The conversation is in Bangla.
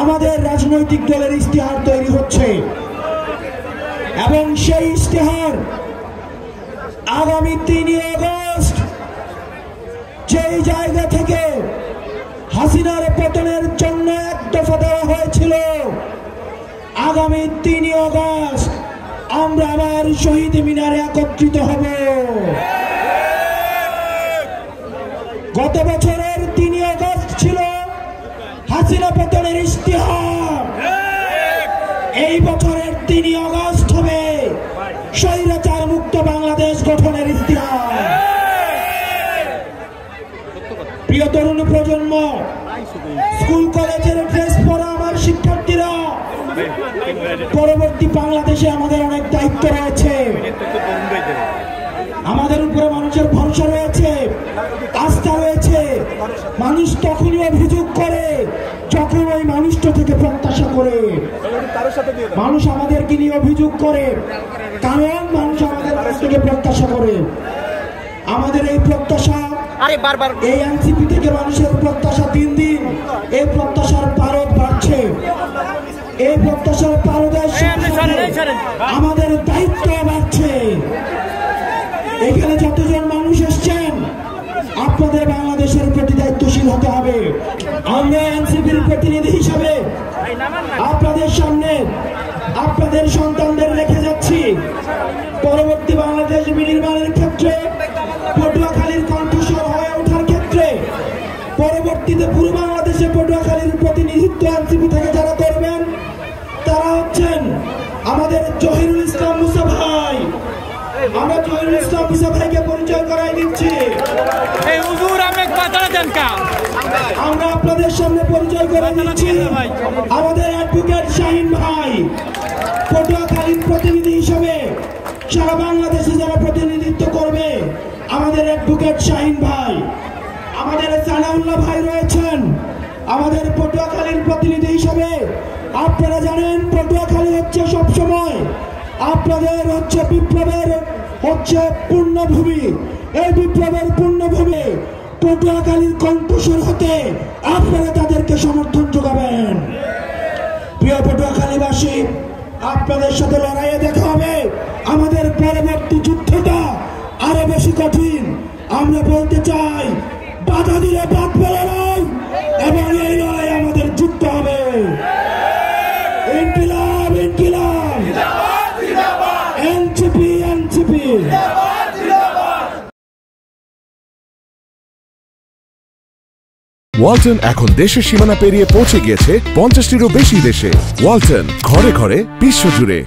আমাদের রাজনৈতিক দলের ইশতেহার তৈরি হচ্ছে এবং সেই ইশতেহার আগামী 3 আগস্ট যেই জায়গা থেকে হাসিনার পতনের জন্য এক দফা দেওয়া হয়েছিল, আগামী 3 আগস্ট আমরা আবার শহীদ মিনারে একত্রিত হব। গত বছরের 3 আগস্ট ছিল হাসিনা পতনের ইশতেহার, এই বছরের 3 আগস্ট হবে স্বৈরাচার মুক্ত বাংলাদেশ গঠনের ইশতেহার। প্রিয় তরুণ প্রজন্ম, স্কুল কলেজের ড্রেস পরা আমার শিক্ষার্থীরা, পরবর্তী বাংলাদেশে আমাদের অনেক দায়িত্ব রয়েছে। আমাদের উপরে মানুষের ভরসা রয়েছে, আস্থা রয়েছে। মানুষ তখনই অভিযোগ করে যখন ওই মানুষটা থেকে প্রত্যাশা করে। মানুষ আমাদেরকে নিয়ে অভিযোগ করে কারণ মানুষ আমাদের কাছ থেকে প্রত্যাশা করে। আমাদের এই প্রত্যাশা, এই এনসিপি থেকে মানুষের প্রত্যাশা দিন দিন এই প্রত্যাশার পারদ বাড়ছে। এই প্রত্যাশার পারদের আমাদের দায়িত্ব বাড়ছে। এখানে যতজন মানুষ এসছেন, আপনাদের বাংলাদেশের প্রতি দায়িত্বশীল হতে হবে। আমরা এনসিপির প্রতিনিধি হিসাবে আপনাদের সামনে আপনাদের সন্তানদের রেখে যাচ্ছি। পরবর্তী বাংলাদেশ বিনির্মাণের ক্ষেত্রে, পটুয়াখালীর কণ্ঠস্বর হয়ে ওঠার ক্ষেত্রে, পরবর্তীতে পুরো বাংলাদেশে পটুয়াখালীর প্রতিনিধিত্ব এনসিপি থেকে যারা করবেন তারা হচ্ছেন আমাদের জহিরুল ইসলাম মুসা ভাই। আমরা জহিরুল ইসলাম মুসা ভাইকে পরিচয় করাই দিচ্ছি। আমরা আপনাদের সামনে পরিচয় করে দিচ্ছি আমাদের অ্যাডভোকেট শাহিন ভাই। পটুয়াখালীর প্রতিনিধি হিসেবে সারা বাংলাদেশে যারা প্রতিনিধিত্ব করবে আমাদের অ্যাডভোকেট শাহিন ভাই। আমাদের সালাউল্লাহ ভাই রয়েছেন আমাদের পটুয়াখালীর প্রতিনিধি হিসেবে। আপনারা জানেন পটুয়াখালী হচ্ছে সবসময় আপনাদের হচ্ছে বিপ্লবের হচ্ছে পূর্ণভূমি। এই বিপ্লবের পূর্ণভূমি পটুয়াখালীর কণ্ঠস্বর হতে আপনারা তাদেরকে সমর্থন যোগাবেন। প্রিয় পটুয়াখালীবাসী, আপনাদের সাথে লড়াইয়ে দেখা হবে। আমাদের পরবর্তী যুদ্ধটা আরো বেশি কঠিন। আমরা বলতে চাই, বাধা দিলে বাদ বলা নয় এবং এই লড়াই আমাদের যুদ্ধ হবে। ইনকিলাব ইনকিলাব, এনসিপি এনসিপি। ওয়ালটন এখন দেশের সীমানা পেরিয়ে পৌঁছে গিয়েছে 50টিরও বেশি দেশে। ওয়ালটন, ঘরে ঘরে বিশ্বজুড়ে।